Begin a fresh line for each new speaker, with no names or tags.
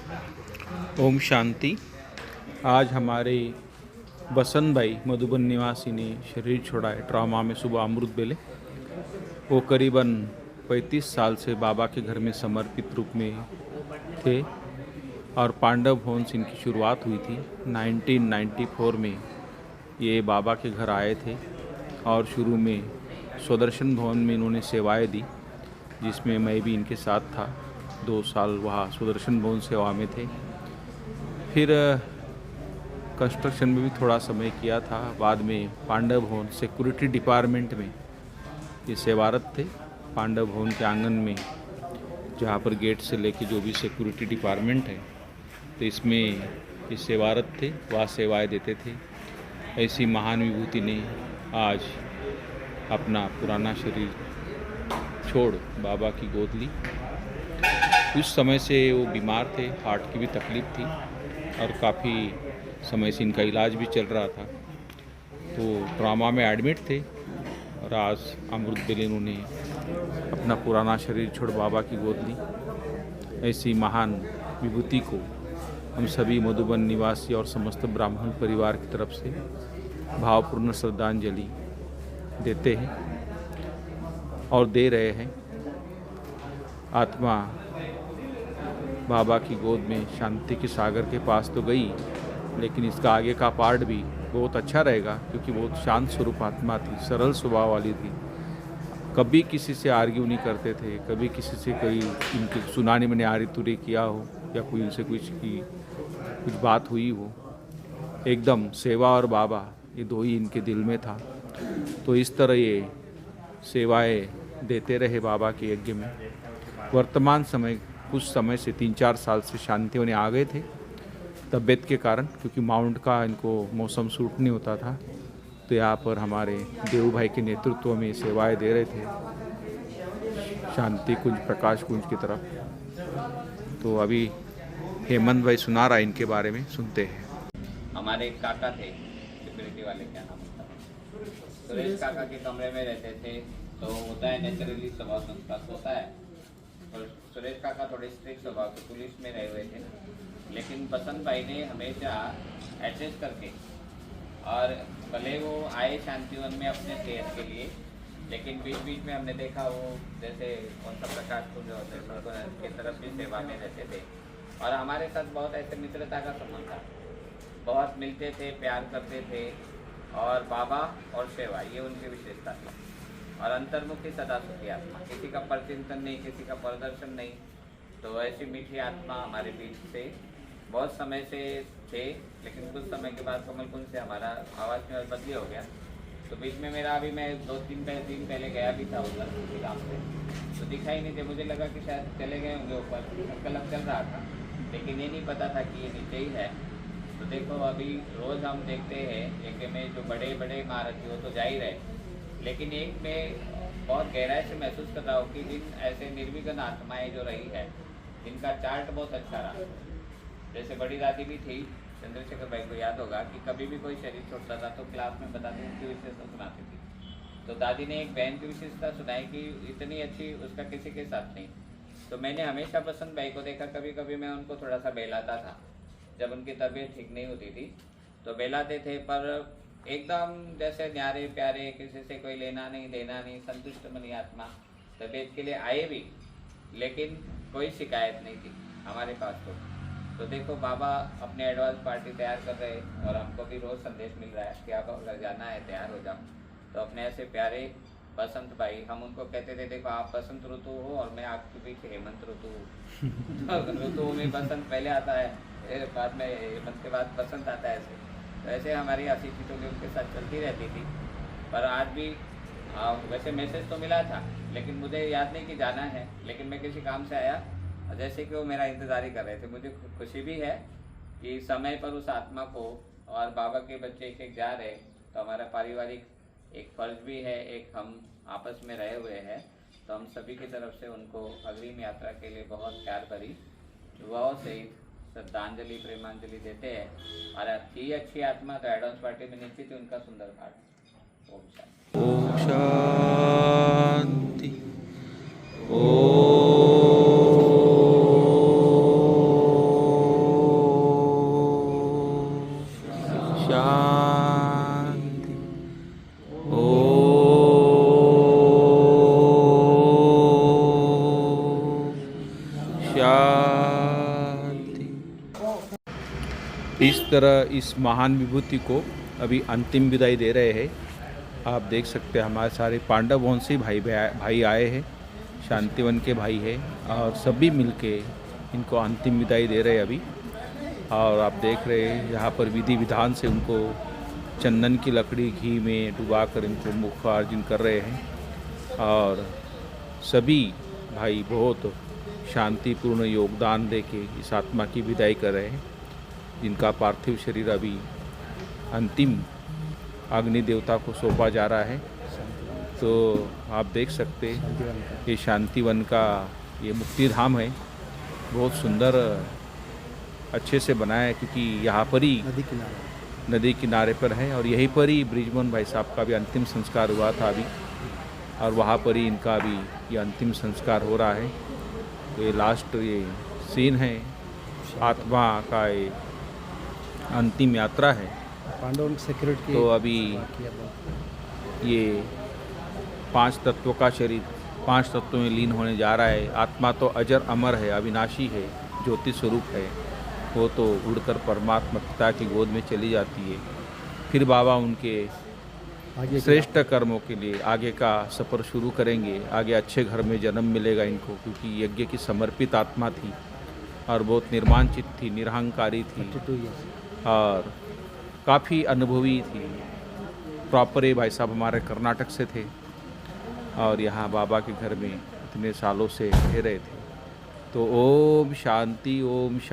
ओम शांति। आज हमारे बसंत भाई मधुबन निवासी ने शरीर छोड़ा है ट्रॉमा में सुबह अमृत बेले। वो करीबन 35 साल से बाबा के घर में समर्पित रूप में थे और पांडव भवन से इनकी शुरुआत हुई थी। 1994 में ये बाबा के घर आए थे और शुरू में स्वदर्शन भवन में इन्होंने सेवाएं दी, जिसमें मैं भी इनके साथ था। 2 साल वहाँ स्वदर्शन भवन सेवा में थे। फिर कंस्ट्रक्शन में भी थोड़ा समय किया था। बाद में पांडव भवन सिक्योरिटी डिपार्टमेंट में ये सेवारत थे। पांडव भवन के आंगन में, जहाँ पर गेट से लेके जो भी सिक्योरिटी डिपार्टमेंट है, तो इसमें ये सेवारत थे, वहाँ सेवाएं देते थे। ऐसी महान विभूति ने आज अपना पुराना शरीर छोड़ बाबा की गोद ली। उस समय से वो बीमार थे, हार्ट की भी तकलीफ़ थी और काफ़ी समय से इनका इलाज भी चल रहा था, तो ट्रॉमा में एडमिट थे। और आज अमृत बेले उन्होंने अपना पुराना शरीर छोड़ बाबा की गोद ली। ऐसी महान विभूति को हम सभी मधुबन निवासी और समस्त ब्राह्मण परिवार की तरफ से भावपूर्ण श्रद्धांजलि देते हैं और दे रहे हैं। आत्मा बाबा की गोद में शांति के सागर के पास तो गई, लेकिन इसका आगे का पार्ट भी बहुत अच्छा रहेगा, क्योंकि बहुत शांत स्वरूप आत्मा थी, सरल स्वभाव वाली थी। कभी किसी से आर्ग्यू नहीं करते थे, कभी किसी से कोई इनकी सुनाने में आरी तुरी किया हो या कोई उनसे कुछ बात हुई हो। एकदम सेवा और बाबा ये दो ही इनके दिल में था। तो इस तरह ये सेवाएं देते रहे बाबा के यज्ञ में। वर्तमान समय कुछ समय से 3-4 साल से शांति होने आ गए थे तबीयत के कारण, क्योंकि माउंट का इनको मौसम सूट नहीं होता था। तो यहाँ पर हमारे देव भाई के नेतृत्व में सेवाएं दे रहे थे शांति कुंज, प्रकाश कुंज की तरफ। तो अभी हेमंत भाई सुना रहा है इनके बारे में, सुनते हैं।
हमारे एक काका थे, सिक्योरिटी वाले, क्या नाम था, सुरेश काका के कमरे में रहते थे। तो होता है नेचुरली स्वभाव संस्कार होता है, और सुरेश काका थोड़े स्ट्रिक्ट स्वभाव के पुलिस में रहे हुए थे। लेकिन बसंत भाई ने हमेशा एडजस्ट करके, और भले वो आए शांतिवन में अपने सेहत के लिए, लेकिन बीच बीच में हमने देखा वो जैसे कौन सा प्रकाश कुंज के तरफ भी सेवा में रहते थे। और हमारे साथ बहुत ऐसे मित्रता का संबंध था, बहुत मिलते थे, प्यार करते थे। और बाबा और सेवा ये उनकी विशेषता थी। और अंतर्मुखी सदा सुखी आत्मा, किसी का परचिंतन नहीं, किसी का प्रदर्शन नहीं। तो ऐसी मीठी आत्मा हमारे बीच से बहुत समय से थे। लेकिन कुछ समय के बाद कमल कुंज से हमारा आवाज़ में बदली हो गया। तो बीच में मेरा अभी मैं 2-3 दिन पहले गया भी था उधर किसी काम से, तो दिखाई नहीं थे। मुझे लगा कि शायद चले गए होंगे ऊपर, कलक चल रहा था, लेकिन ये नहीं पता था कि ये नीचे ही है। तो देखो अभी रोज़ हम देखते हैं एक में जो बड़े बड़े महारथी हो तो जा ही रहे, लेकिन एक में बहुत गहराई से महसूस कर रहा हूँ कि जिन ऐसे निर्विघ्न आत्माएं जो रही है, इनका चार्ट बहुत अच्छा रहा। जैसे बड़ी दादी भी थी, चंद्रशेखर भाई को याद होगा कि कभी भी कोई शरीर छोड़ता था तो क्लास में बताते उनकी विशेषता सुनाती थी। तो दादी ने एक बहन की विशेषता सुनाई कि इतनी अच्छी उसका किसी के साथ नहीं। तो मैंने हमेशा बसंत भाई को देखा, कभी कभी मैं उनको थोड़ा सा बहलाता था जब उनकी तबीयत ठीक नहीं होती थी, तो बहलाते थे, पर एकदम जैसे न्यारे प्यारे, किसी से कोई लेना नहीं देना नहीं, संतुष्ट मनी आत्मा। तबीयत के लिए आए भी, लेकिन कोई शिकायत नहीं थी हमारे पास। तो देखो बाबा अपने एडवांस पार्टी तैयार कर रहे हैं, और हमको भी रोज़ संदेश मिल रहा है कि आप अगर जाना है तैयार हो जाओ। तो अपने ऐसे प्यारे बसंत भाई, हम उनको कहते थे देखो आप बसंत ऋतु हो और मैं आपके बीच हेमंत ऋतु हूँ। ऋतु में बसंत पहले आता है, बाद में हेमंत के बाद बसंत आता है। ऐसे तो ऐसे हमारी हंसी ठिठोली उनके साथ चलती रहती थी। पर आज भी वैसे मैसेज तो मिला था, लेकिन मुझे याद नहीं कि जाना है। लेकिन मैं किसी काम से आया, जैसे कि वो मेरा इंतज़ार ही कर रहे थे। मुझे खुशी भी है कि समय पर उस आत्मा को, और बाबा के बच्चे एक जा रहे, तो हमारा पारिवारिक एक फर्ज भी है, एक हम आपस में रहे हुए हैं। तो हम सभी की तरफ से उनको अग्रिम यात्रा के लिए बहुत प्यार भरी दुआओं से श्रद्धांजलि, प्रेमांजलि देते हैं। और अच्छी आत्मा तो एडवांस पार्टी में निश्चित ही उनका सुंदर पाठ। ओम शांति।
ओम शांति। ओम। शांति। इस तरह इस महान विभूति को अभी अंतिम विदाई दे रहे हैं। आप देख सकते हैं हमारे सारे पांडव वंशी भाई आए हैं, शांतिवन के भाई हैं और सभी मिलके इनको अंतिम विदाई दे रहे हैं अभी। और आप देख रहे हैं यहाँ पर विधि विधान से उनको चंदन की लकड़ी घी में डुबाकर इनको मुखार्जन कर रहे हैं। और सभी भाई बहुत शांतिपूर्ण योगदान देके इस आत्मा की विदाई कर रहे हैं, जिनका पार्थिव शरीर अभी अंतिम अग्नि देवता को सौंपा जा रहा है। तो आप देख सकते ये शांतिवन का ये मुक्ति धाम है, बहुत सुंदर अच्छे से बनाया है, क्योंकि यहाँ पर ही नदी किनारे पर है और यहीं पर ही ब्रिजमोहन भाई साहब का भी अंतिम संस्कार हुआ था अभी, और वहाँ पर ही इनका भी ये अंतिम संस्कार हो रहा है। तो ये लास्ट ये सीन है, आत्मा का ये अंतिम यात्रा है।
पांडव सिक्योरिटी
तो अभी ये 5 तत्वों का शरीर 5 तत्वों में लीन होने जा रहा है। आत्मा तो अजर अमर है, अविनाशी है, ज्योति स्वरूप है, वो तो उड़कर परमात्मा पिता की गोद में चली जाती है। फिर बाबा उनके
आगे
श्रेष्ठ कर्मों के लिए आगे का सफ़र शुरू करेंगे। आगे अच्छे घर में जन्म मिलेगा इनको, क्योंकि यज्ञ की समर्पित आत्मा थी और बहुत निर्माणचित थी, निरहंकारी थी
32 years।
और काफ़ी अनुभवी थी। प्रॉपर ये भाई साहब हमारे कर्नाटक से थे और यहाँ बाबा के घर में इतने सालों से रह रहे थे। तो ओम शांति, ओम शांति।